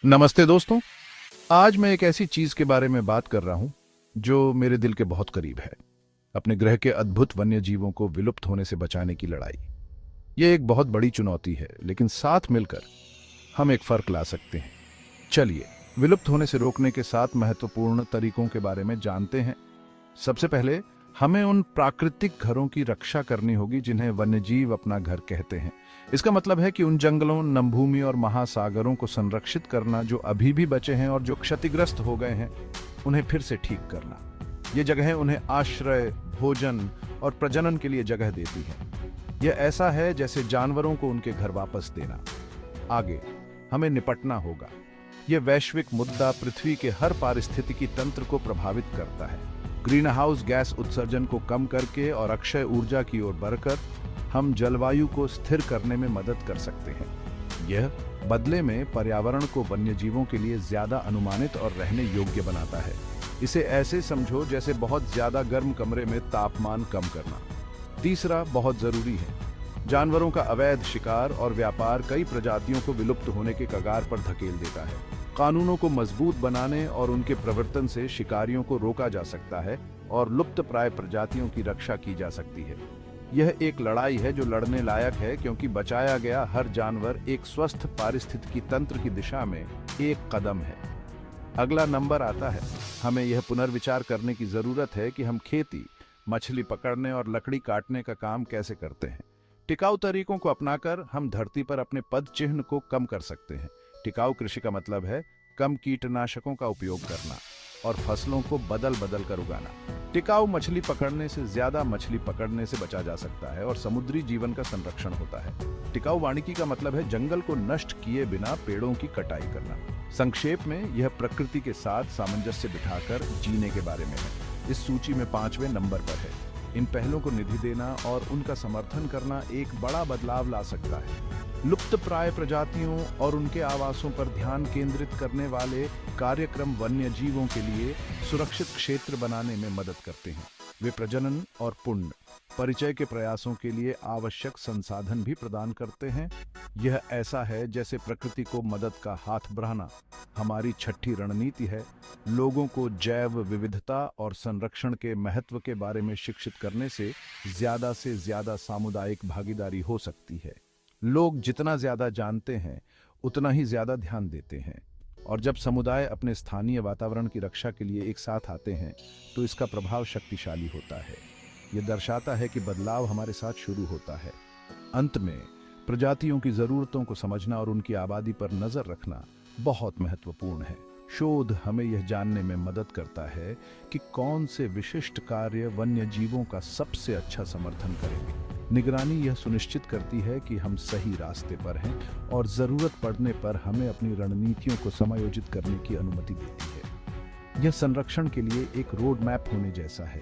नमस्ते दोस्तों। आज मैं एक ऐसी चीज के बारे में बात कर रहा हूं जो मेरे दिल के बहुत करीब है। अपने ग्रह के अद्भुत वन्य जीवों को विलुप्त होने से बचाने की लड़ाई। यह एक बहुत बड़ी चुनौती है, लेकिन साथ मिलकर हम एक फर्क ला सकते हैं। चलिए विलुप्त होने से रोकने के 7 महत्वपूर्ण तरीकों के बारे में जानते हैं। सबसे पहले हमें उन प्राकृतिक घरों की रक्षा करनी होगी जिन्हें वन्यजीव अपना घर कहते हैं। इसका मतलब है कि उन जंगलों, नमभूमि और महासागरों को संरक्षित करना जो अभी भी बचे हैं और जो क्षतिग्रस्त हो गए हैं, उन्हें फिर से ठीक करना। ये जगहें उन्हें आश्रय, भोजन और प्रजनन के लिए जगह देती हैं। यह ऐसा है जैसे जानवरों को उनके घर वापस देना। आगे हमें निपटना होगा। यह वैश्विक मुद्दा पृथ्वी के हर पारिस्थितिकी तंत्र को प्रभावित करता है। ग्रीन हाउस गैस उत्सर्जन को कम करके और अक्षय ऊर्जा की ओर बढ़कर हम जलवायु को स्थिर करने में मदद कर सकते हैं। यह बदले में पर्यावरण को वन्यजीवों के लिए ज्यादा अनुमानित और रहने योग्य बनाता है। इसे ऐसे समझो जैसे बहुत ज्यादा गर्म कमरे में तापमान कम करना। तीसरा बहुत जरूरी है। जानवरों का अवैध शिकार और व्यापार कई प्रजातियों को विलुप्त होने के कगार पर धकेल देता है। कानूनों को मजबूत बनाने और उनके प्रवर्तन से शिकारियों को रोका जा सकता है और लुप्तप्राय प्रजातियों की रक्षा की जा सकती है। यह एक लड़ाई है जो लड़ने लायक है, क्योंकि बचाया गया हर जानवर एक स्वस्थ पारिस्थितिकी तंत्र की दिशा में एक कदम है। अगला नंबर आता है, हमें यह पुनर्विचार करने की जरूरत है कि हम खेती, मछली पकड़ने और लकड़ी काटने का काम कैसे करते हैं। टिकाऊ तरीकों को अपनाकर हम धरती पर अपने पद चिन्ह को कम कर सकते हैं। टिकाऊ कृषि का मतलब है कम कीटनाशकों का उपयोग करना और फसलों को बदल बदल कर उगाना। टिकाऊ मछली पकड़ने से ज्यादा मछली पकड़ने से बचा जा सकता है और समुद्री जीवन का संरक्षण होता है। टिकाऊ वानिकी का मतलब है जंगल को नष्ट किए बिना पेड़ों की कटाई करना। संक्षेप में यह प्रकृति के साथ सामंजस्य बिठाकर जीने के बारे में है। इस सूची में 5वें नंबर पर है। इन पहलों को निधि देना और उनका समर्थन करना एक बड़ा बदलाव ला सकता है। लुप्तप्राय प्रजातियों और उनके आवासों पर ध्यान केंद्रित करने वाले कार्यक्रम वन्य जीवों के लिए सुरक्षित क्षेत्र बनाने में मदद करते हैं। वे प्रजनन और पुण्य परिचय के प्रयासों के लिए आवश्यक संसाधन भी प्रदान करते हैं। यह ऐसा है जैसे प्रकृति को मदद का हाथ बढ़ाना हमारी छठी रणनीति है। लोगों को जैव विविधता और संरक्षण के महत्व के बारे में शिक्षित करने से ज्यादा सामुदायिक भागीदारी हो सकती है। लोग जितना ज्यादा जानते हैं उतना ही ज्यादा ध्यान देते हैं, और जब समुदाय अपने स्थानीय वातावरण की रक्षा के लिए एक साथ आते हैं तो इसका प्रभाव शक्तिशाली होता है। यह दर्शाता है कि बदलाव हमारे साथ शुरू होता है। अंत में प्रजातियों की जरूरतों को समझना और उनकी आबादी पर नजर रखना बहुत महत्वपूर्ण है। शोध हमें यह जानने में मदद करता है कि कौन से विशिष्ट कार्य वन्य जीवों का सबसे अच्छा समर्थन करेंगे। निगरानी यह सुनिश्चित करती है कि हम सही रास्ते पर हैं और जरूरत पड़ने पर हमें अपनी रणनीतियों को समायोजित करने की अनुमति देती है। यह संरक्षण के लिए एक रोड मैप होने जैसा है।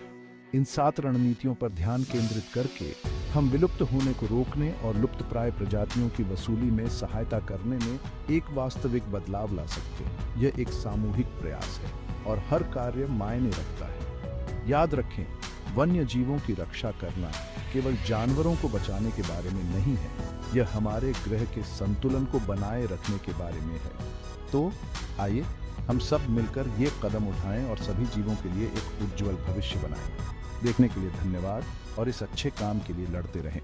इन 7 रणनीतियों पर ध्यान केंद्रित करके हम विलुप्त होने को रोकने और लुप्तप्राय प्रजातियों की वसूली में सहायता करने में एक वास्तविक बदलाव ला सकते हैं। यह एक सामूहिक प्रयास है और हर कार्य मायने रखता है। याद रखें, वन्य जीवों की रक्षा करना केवल जानवरों को बचाने के बारे में नहीं है, यह हमारे ग्रह के संतुलन को बनाए रखने के बारे में है। तो आइए हम सब मिलकर ये कदम उठाएं और सभी जीवों के लिए एक उज्जवल भविष्य बनाएं। देखने के लिए धन्यवाद और इस अच्छे काम के लिए लड़ते रहें।